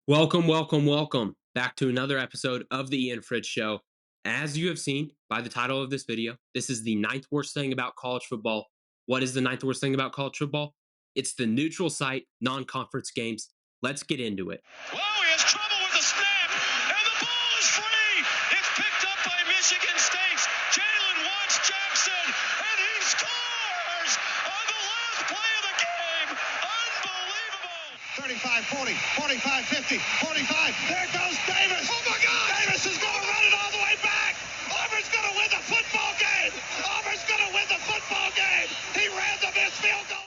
Welcome, welcome, welcome back to another episode of the Ian Fritz Show. As you have seen by the title of this video, this is the ninth worst thing about college football. What is the ninth worst thing about college football? It's the neutral site, non conference games. Let's get into it. Whoa, he has trouble with the snap, and the ball is free. It's picked up by Michigan State's Jalen Watts Jackson, and he scores on the last play of the game. Unbelievable. 35, 40, 45, 50, 45. There goes Davis. Oh, my God. Davis is going to run it all the way back. Auburn's going to win the football game. Auburn's going to win the football game. He ran the missed field goal.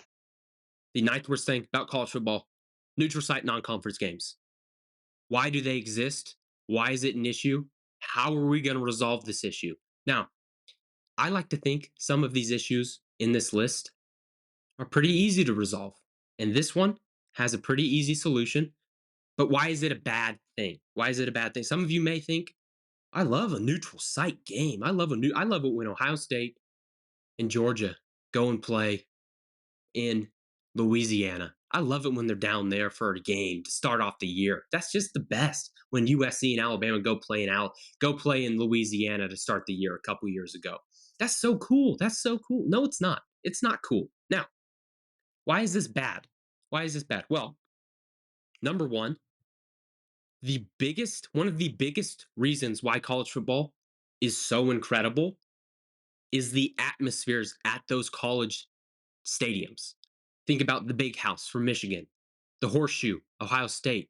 The ninth worst thing about college football, neutral site, non conference games. Why do they exist? Why is it an issue? How are we going to resolve this issue? Now, I like to think some of these issues in this list are pretty easy to resolve. And this one has a pretty easy solution. But why is it a bad thing? Why is it a bad thing? Some of you may think, I love a neutral site game. I love it when Ohio State and Georgia go and play in Louisiana. I love it when they're down there for a game to start off the year. That's just the best. When USC and Alabama go play in Louisiana to start the year a couple years ago. That's so cool. That's so cool. No, it's not. It's not cool. Now, why is this bad? Why is this bad? Well, number one, one of the biggest reasons why college football is so incredible is the atmospheres at those college stadiums. Think about the Big House for Michigan, the Horseshoe, Ohio State.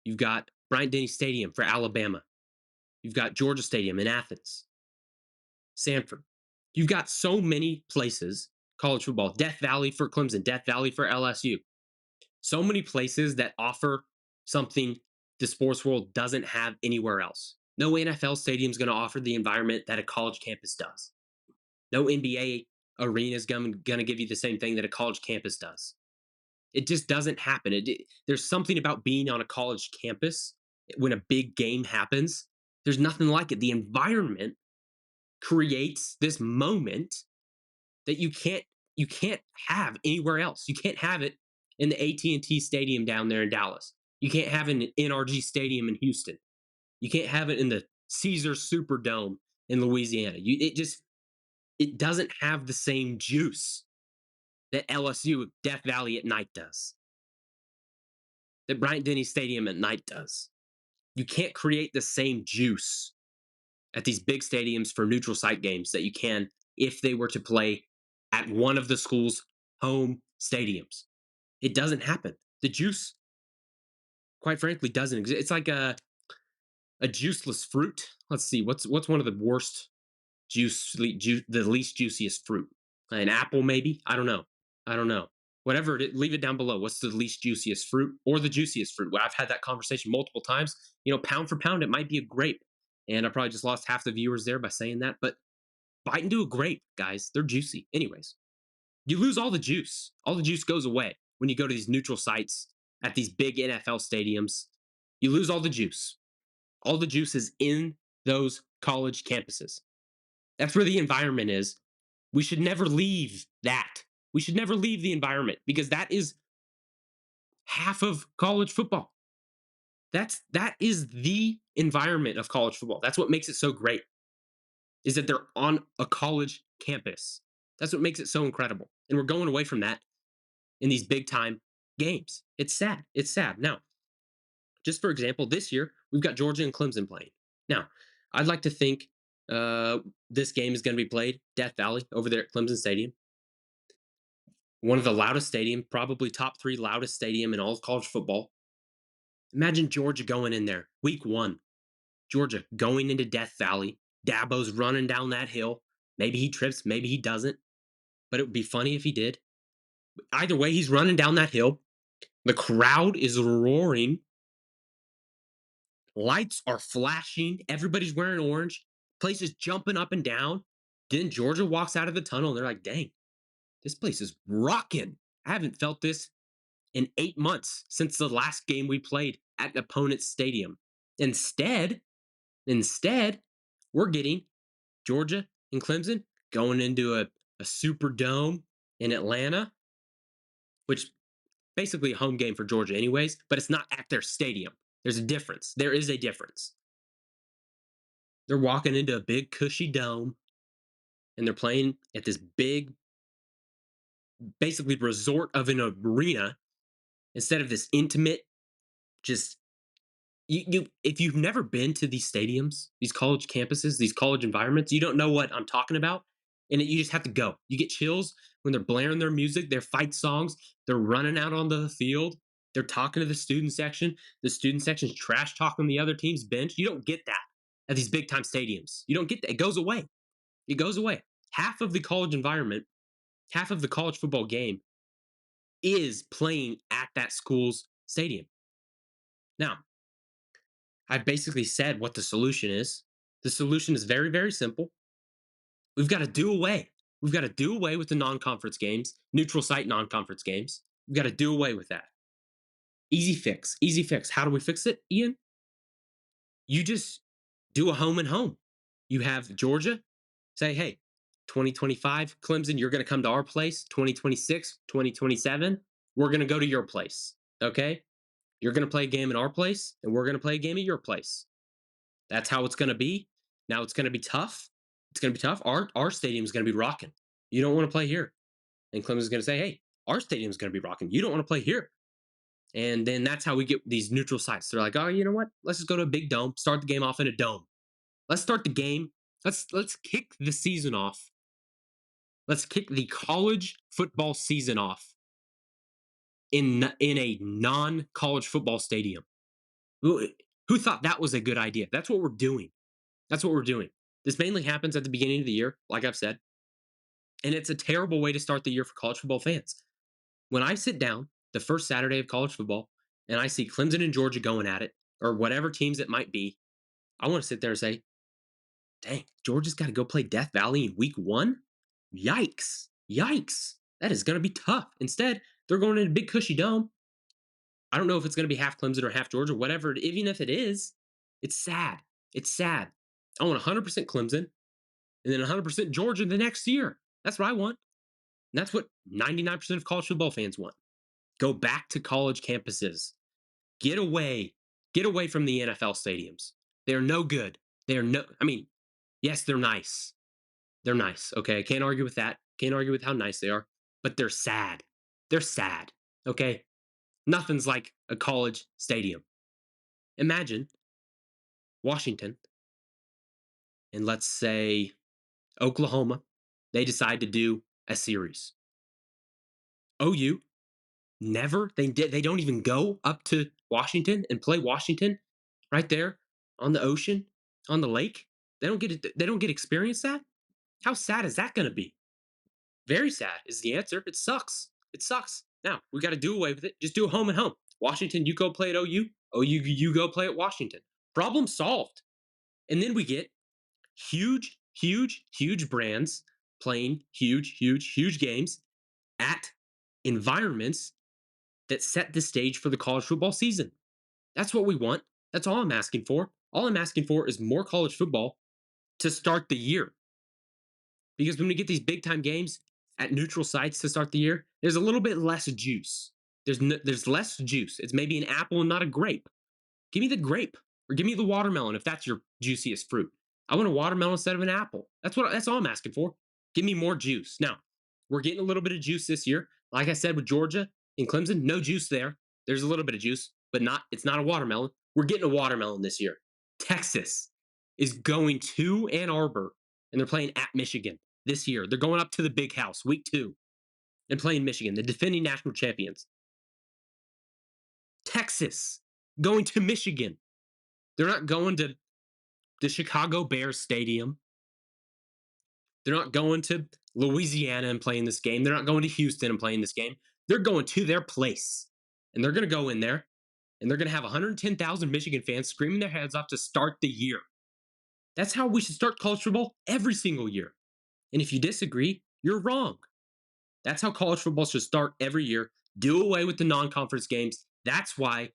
You've got Bryant Denny Stadium for Alabama. You've got Georgia Stadium in Athens, Sanford. You've got so many places, college football, Death Valley for Clemson, Death Valley for LSU. So many places that offer something the sports world doesn't have anywhere else. No NFL stadium is going to offer the environment that a college campus does. No NBA arena is going to give you the same thing that a college campus does. It just doesn't happen. There's something about being on a college campus when a big game happens. There's nothing like it. The environment creates this moment that you can't have anywhere else. You can't have it in the AT&T Stadium down there in Dallas. You can't have it in NRG Stadium in Houston. You can't have it in the Caesars Superdome in Louisiana. It doesn't have the same juice that LSU Death Valley at night does. That Bryant Denny Stadium at night does. You can't create the same juice at these big stadiums for neutral site games that you can if they were to play at one of the school's home stadiums. It doesn't happen. The juice, quite frankly, doesn't exist. It's like a juiceless fruit. Let's see, what's one of the worst the least juiciest fruit? An apple, maybe? I don't know. I don't know. Whatever it is, leave it down below. What's the least juiciest fruit or the juiciest fruit? Well, I've had that conversation multiple times. Pound for pound, it might be a grape. And I probably just lost half the viewers there by saying that. But bite into a grape, guys. They're juicy. Anyways, you lose all the juice. All the juice goes away when you go to these neutral sites at these big NFL stadiums. You lose all the juice. All the juice is in those college campuses. That's where the environment is. We should never leave that. We should never leave the environment because that is half of college football. That is the environment of college football. That's what makes it so great. Is that they're on a college campus. That's what makes it so incredible. And we're going away from that in these big time games. It's sad. It's sad. Now, just for example, this year we've got Georgia and Clemson playing. Now, I'd like to think this game is going to be played Death Valley over there at Clemson Stadium. One of the loudest stadium, probably top 3 loudest stadium in all of college football. Imagine Georgia going in there, week 1. Georgia going into Death Valley. Dabo's running down that hill. Maybe he trips, maybe he doesn't. But it would be funny if he did. Either way, he's running down that hill. The crowd is roaring. Lights are flashing. Everybody's wearing orange. Place is jumping up and down. Then Georgia walks out of the tunnel and they're like, dang, this place is rocking. I haven't felt this in 8 months since the last game we played at an opponent's stadium. Instead, we're getting Georgia and Clemson going into a Superdome in Atlanta, which basically a home game for Georgia, anyways, but it's not at their stadium. There's a difference. There is a difference. They're walking into a big, cushy dome and they're playing at this big, basically resort of an arena instead of this intimate, just you if you've never been to these stadiums, these college campuses, these college environments, you don't know what I'm talking about. And you just have to go. You get chills when they're blaring their music, their fight songs, they're running out onto the field, they're talking to the student section. The student section's trash talking the other team's bench. You don't get that at these big time stadiums. You don't get that. It goes away. It goes away. Half of the college environment, half of the college football game is playing at that school's stadium. Now, I've basically said what the solution is. The solution is very, very simple. We've got to do away. We've got to do away with the non conference games, neutral site non conference games. We've got to do away with that. Easy fix. Easy fix. How do we fix it, Ian? You just do a home and home. You have Georgia say, hey, 2025, Clemson, you're going to come to our place. 2026, 2027, we're going to go to your place. Okay? You're going to play a game in our place, and we're going to play a game at your place. That's how it's going to be. Now it's going to be tough. It's going to be tough. Our stadium is going to be rocking. You don't want to play here. And Clemson's going to say, hey, our stadium is going to be rocking. You don't want to play here. And then that's how we get these neutral sites. They're like, oh, you know what? Let's just go to a big dome, start the game off in a dome. Let's start the game. Let's kick the season off. Let's kick the college football season off in a non-college football stadium. Who thought that was a good idea? That's what we're doing. That's what we're doing. This mainly happens at the beginning of the year, like I've said. And it's a terrible way to start the year for college football fans. When I sit down the first Saturday of college football and I see Clemson and Georgia going at it, or whatever teams it might be, I want to sit there and say, dang, Georgia's got to go play Death Valley in week one? Yikes. Yikes. That is going to be tough. Instead, they're going in a big cushy dome. I don't know if it's going to be half Clemson or half Georgia, whatever. Even if it is, it's sad. It's sad. I want 100% Clemson and then 100% Georgia the next year. That's what I want. And that's what 99% of college football fans want. Go back to college campuses. Get away. Get away from the NFL stadiums. They're no good. They're no, I mean, yes, they're nice. They're nice. Okay. I can't argue with that. Can't argue with how nice they are, but they're sad. They're sad. Okay. Nothing's like a college stadium. Imagine Washington and let's say Oklahoma, they decide to do a series. OU never they don't even go up to Washington and play Washington right there on the ocean, on the lake. They don't get experience that? How sad is that going to be? Very sad is the answer. It sucks. It sucks. Now, we got to do away with it. Just do a home and home. Washington, you go play at OU. OU, you go play at Washington. Problem solved. And then we get huge, huge, huge brands playing huge, huge, huge games at environments that set the stage for the college football season. That's what we want. That's all I'm asking for. All I'm asking for is more college football to start the year. Because when we get these big time games at neutral sites to start the year, there's a little bit less juice. There's less juice. It's maybe an apple and not a grape. Give me the grape or give me the watermelon if that's your juiciest fruit. I want a watermelon instead of an apple. That's all I'm asking for. Give me more juice. Now, we're getting a little bit of juice this year. Like I said with Georgia and Clemson, no juice there. There's a little bit of juice, but it's not a watermelon. We're getting a watermelon this year. Texas is going to Ann Arbor and they're playing at Michigan this year. They're going up to the big house, week 2, and playing Michigan, the defending national champions. Texas going to Michigan. They're not going to the Chicago Bears Stadium. They're not going to Louisiana and playing this game. They're not going to Houston and playing this game. They're going to their place. And they're going to go in there and they're going to have 110,000 Michigan fans screaming their heads off to start the year. That's how we should start college football every single year. And if you disagree, you're wrong. That's how college football should start every year. Do away with the non-conference games. That's why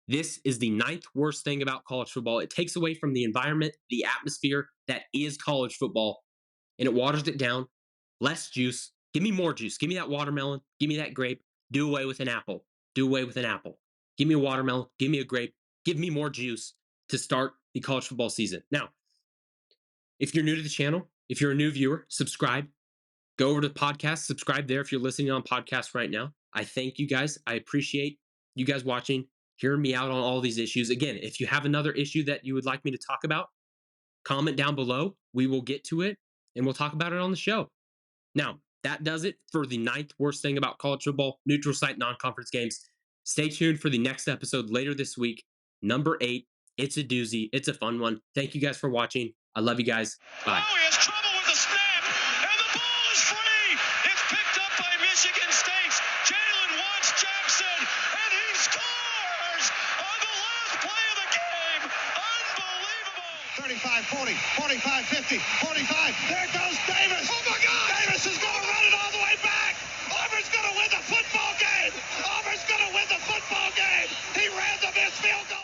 this is the 9th worst thing about college football. It takes away from the environment, the atmosphere that is college football, and it waters it down. Less juice. Give me more juice. Give me that watermelon. Give me that grape. Do away with an apple. do away with an apple. Give me a watermelon. Give me a grape. Give me more juice to start the college football season. Now, if you're new to the channel, if you're a new viewer, subscribe. Go over to the podcast, subscribe there if you're listening on podcast right now. I thank you guys. I appreciate you guys watching, hearing me out on all these issues. Again, if you have another issue that you would like me to talk about, comment down below. We will get to it and we'll talk about it on the show. Now, that does it for the 9th worst thing about college football, neutral site non-conference games. Stay tuned for the next episode later this week, number 8. It's a doozy. It's a fun one. Thank you guys for watching. I love you guys. Bye. Oh, he has trouble with the snap, and the ball is free. It's picked up by Michigan State's Jalen Watts Jackson, and he scores on the last play of the game. Unbelievable. 35, 40, 45, 50, 45. There goes Davis. Oh, my God. Davis is going to run it all the way back. Auburn's going to win the football game. Auburn's going to win the football game. He ran the missed field goal.